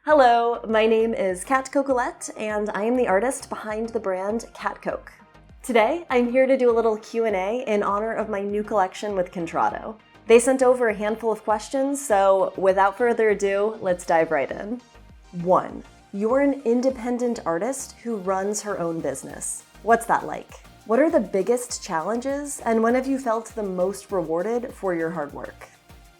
Hello, my name is CatCoq and I am the artist behind the brand CatCoq. Today, I'm here to do a little Q&A in honor of my new collection with Contrado. They sent over a handful of questions, so without further ado, let's dive right in. 1. You're an independent artist who runs her own business. What's that like? What are the biggest challenges, and when have you felt the most rewarded for your hard work?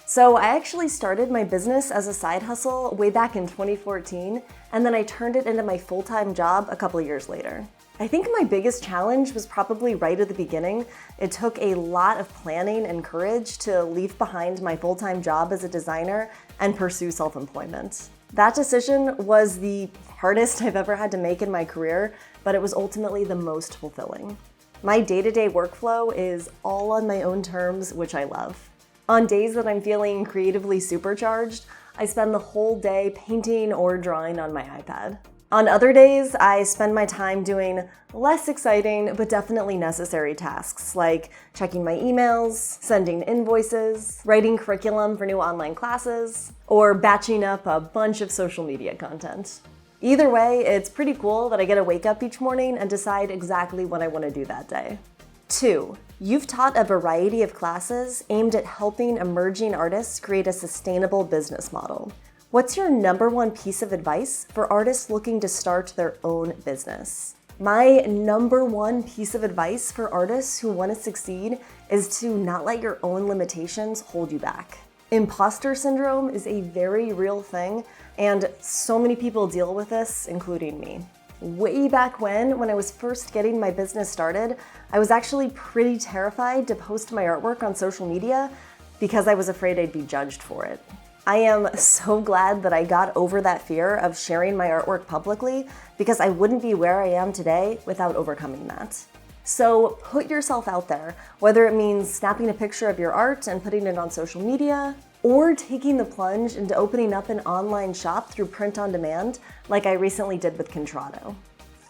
So I actually started my business as a side hustle way back in 2014, and then I turned it into my full-time job a couple years later. I think my biggest challenge was probably right at the beginning. It took a lot of planning and courage to leave behind my full-time job as a designer and pursue self-employment. That decision was the hardest I've ever had to make in my career, but it was ultimately the most fulfilling. My day-to-day workflow is all on my own terms, which I love. On days that I'm feeling creatively supercharged, I spend the whole day painting or drawing on my iPad. On other days, I spend my time doing less exciting but definitely necessary tasks like checking my emails, sending invoices, writing curriculum for new online classes, or batching up a bunch of social media content. Either way, it's pretty cool that I get to wake up each morning and decide exactly what I want to do that day. 2. You've taught a variety of classes aimed at helping emerging artists create a sustainable business model. What's your number one piece of advice for artists looking to start their own business? My number one piece of advice for artists who want to succeed is to not let your own limitations hold you back. Imposter syndrome is a very real thing, and so many people deal with this, including me. Way back when I was first getting my business started, I was actually pretty terrified to post my artwork on social media because I was afraid I'd be judged for it. I am so glad that I got over that fear of sharing my artwork publicly because I wouldn't be where I am today without overcoming that. So put yourself out there, whether it means snapping a picture of your art and putting it on social media, or taking the plunge into opening up an online shop through print on demand, like I recently did with Contrado.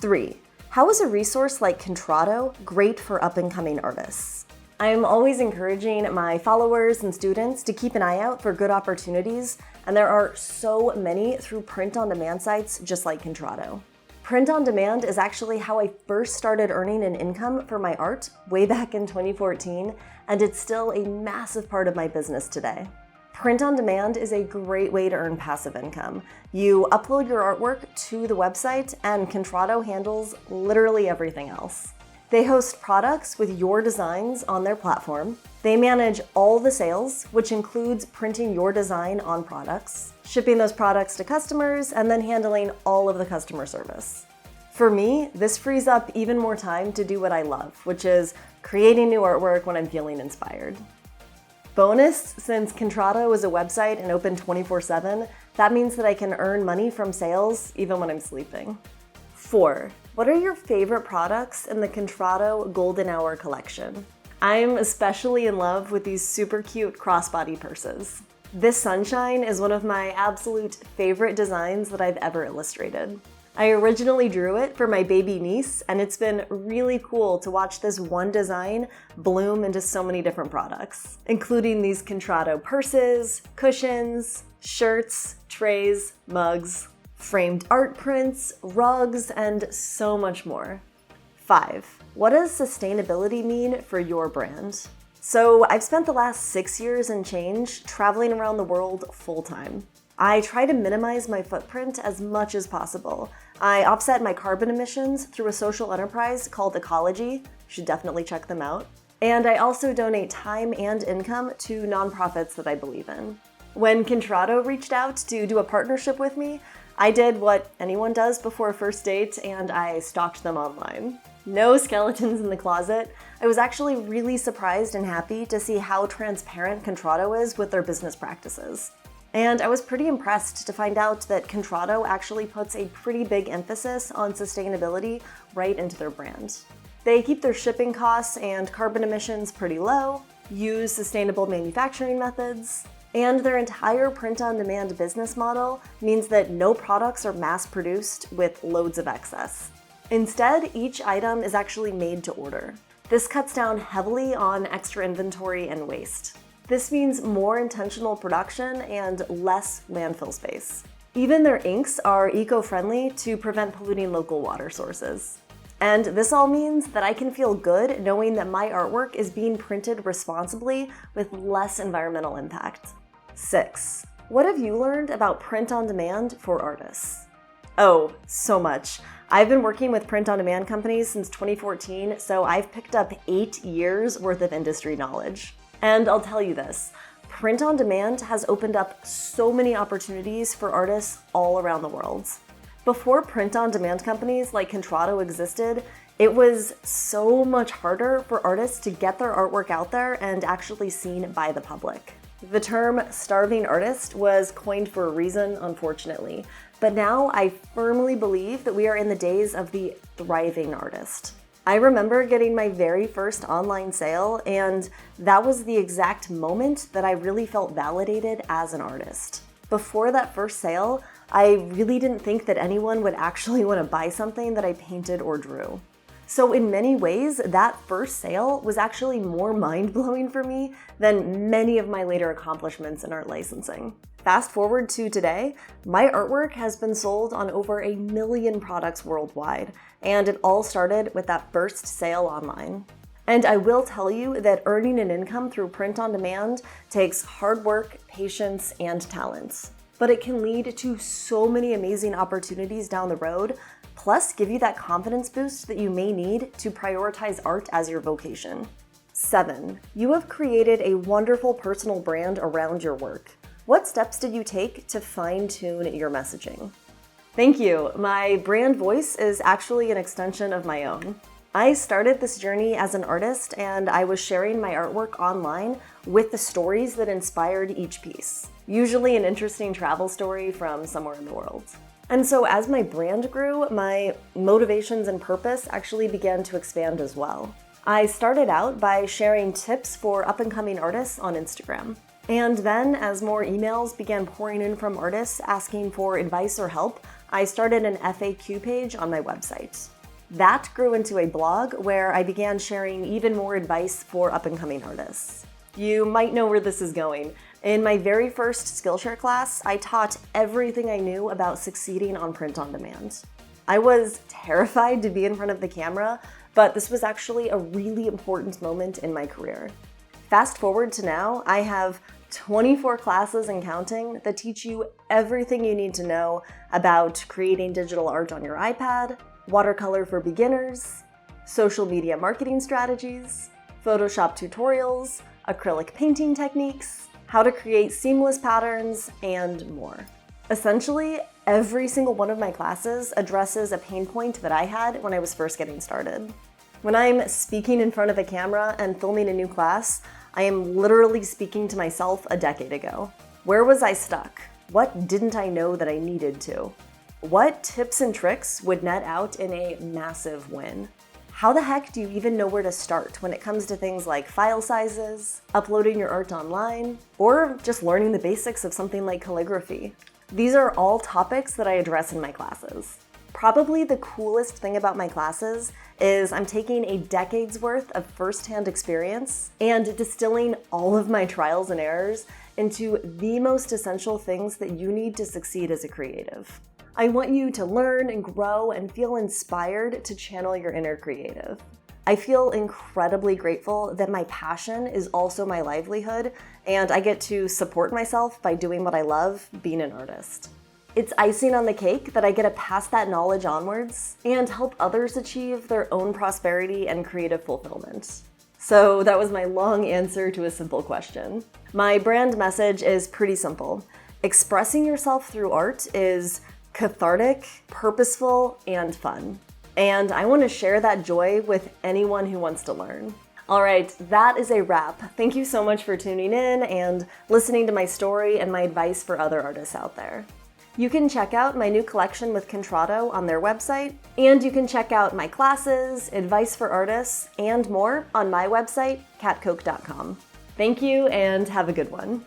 3. How is a resource like Contrado great for up-and-coming artists? I'm always encouraging my followers and students to keep an eye out for good opportunities, and there are so many through print on demand sites just like Contrado. Print on demand is actually how I first started earning an income for my art way back in 2014, and it's still a massive part of my business today. Print on demand is a great way to earn passive income. You upload your artwork to the website, and Contrado handles literally everything else. They host products with your designs on their platform. They manage all the sales, which includes printing your design on products, shipping those products to customers, and then handling all of the customer service. For me, this frees up even more time to do what I love, which is creating new artwork when I'm feeling inspired. Bonus, since Contrado is a website and open 24/7, that means that I can earn money from sales even when I'm sleeping. 4. What are your favorite products in the Contrado Golden Hour collection? I'm especially in love with these super cute crossbody purses. This sunshine is one of my absolute favorite designs that I've ever illustrated. I originally drew it for my baby niece, and it's been really cool to watch this one design bloom into so many different products, including these Contrado purses, cushions, shirts, trays, mugs, framed art prints, rugs, and so much more. 5. What does sustainability mean for your brand? So I've spent the last 6 years and change traveling around the world full-time. I try to minimize my footprint as much as possible. I offset my carbon emissions through a social enterprise called Ecology. You should definitely check them out. And I also donate time and income to nonprofits that I believe in. When Contrado reached out to do a partnership with me, I did what anyone does before a first date, and I stalked them online. No skeletons in the closet. I was actually really surprised and happy to see how transparent Contrado is with their business practices. And I was pretty impressed to find out that Contrado actually puts a pretty big emphasis on sustainability right into their brand. They keep their shipping costs and carbon emissions pretty low, use sustainable manufacturing methods, and their entire print-on-demand business model means that no products are mass-produced with loads of excess. Instead, each item is actually made to order. This cuts down heavily on extra inventory and waste. This means more intentional production and less landfill space. Even their inks are eco-friendly to prevent polluting local water sources. And this all means that I can feel good knowing that my artwork is being printed responsibly with less environmental impact. 6. What have you learned about print on demand for artists? Oh, so much. I've been working with print-on-demand companies since 2014, so I've picked up 8 years worth of industry knowledge. And I'll tell you this, print-on-demand has opened up so many opportunities for artists all around the world. Before print-on-demand companies like Contrado existed, it was so much harder for artists to get their artwork out there and actually seen by the public. The term starving artist was coined for a reason, unfortunately. But now I firmly believe that we are in the days of the thriving artist. I remember getting my very first online sale, and that was the exact moment that I really felt validated as an artist. Before that first sale, I really didn't think that anyone would actually want to buy something that I painted or drew. So in many ways, that first sale was actually more mind-blowing for me than many of my later accomplishments in art licensing. Fast forward to today, my artwork has been sold on over 1 million products worldwide, and it all started with that first sale online. And I will tell you that earning an income through print on demand takes hard work, patience, and talent. But it can lead to so many amazing opportunities down the road, plus give you that confidence boost that you may need to prioritize art as your vocation. 7. You have created a wonderful personal brand around your work. What steps did you take to fine-tune your messaging? Thank you. My brand voice is actually an extension of my own. I started this journey as an artist, and I was sharing my artwork online with the stories that inspired each piece, usually an interesting travel story from somewhere in the world. And so as my brand grew, my motivations and purpose actually began to expand as well. I started out by sharing tips for up-and-coming artists on Instagram. And then, as more emails began pouring in from artists asking for advice or help, I started an FAQ page on my website. That grew into a blog where I began sharing even more advice for up-and-coming artists. You might know where this is going. In my very first Skillshare class, I taught everything I knew about succeeding on print on demand. I was terrified to be in front of the camera, but this was actually a really important moment in my career. Fast forward to now, I have 24 classes and counting that teach you everything you need to know about creating digital art on your iPad, watercolor for beginners, social media marketing strategies, Photoshop tutorials, acrylic painting techniques, how to create seamless patterns, and more. Essentially, every single one of my classes addresses a pain point that I had when I was first getting started. When I'm speaking in front of a camera and filming a new class, I am literally speaking to myself a decade ago. Where was I stuck? What didn't I know that I needed to? What tips and tricks would net out in a massive win? How the heck do you even know where to start when it comes to things like file sizes, uploading your art online, or just learning the basics of something like calligraphy? These are all topics that I address in my classes. Probably the coolest thing about my classes is I'm taking a decade's worth of firsthand experience and distilling all of my trials and errors into the most essential things that you need to succeed as a creative. I want you to learn and grow and feel inspired to channel your inner creative. I feel incredibly grateful that my passion is also my livelihood, and I get to support myself by doing what I love, being an artist. It's icing on the cake that I get to pass that knowledge onwards and help others achieve their own prosperity and creative fulfillment. So that was my long answer to a simple question. My brand message is pretty simple. Expressing yourself through art is cathartic, purposeful, and fun. And I want to share that joy with anyone who wants to learn. All right, that is a wrap. Thank you so much for tuning in and listening to my story and my advice for other artists out there. You can check out my new collection with Contrado on their website, and you can check out my classes, advice for artists, and more on my website, catcoq.com. Thank you, and have a good one.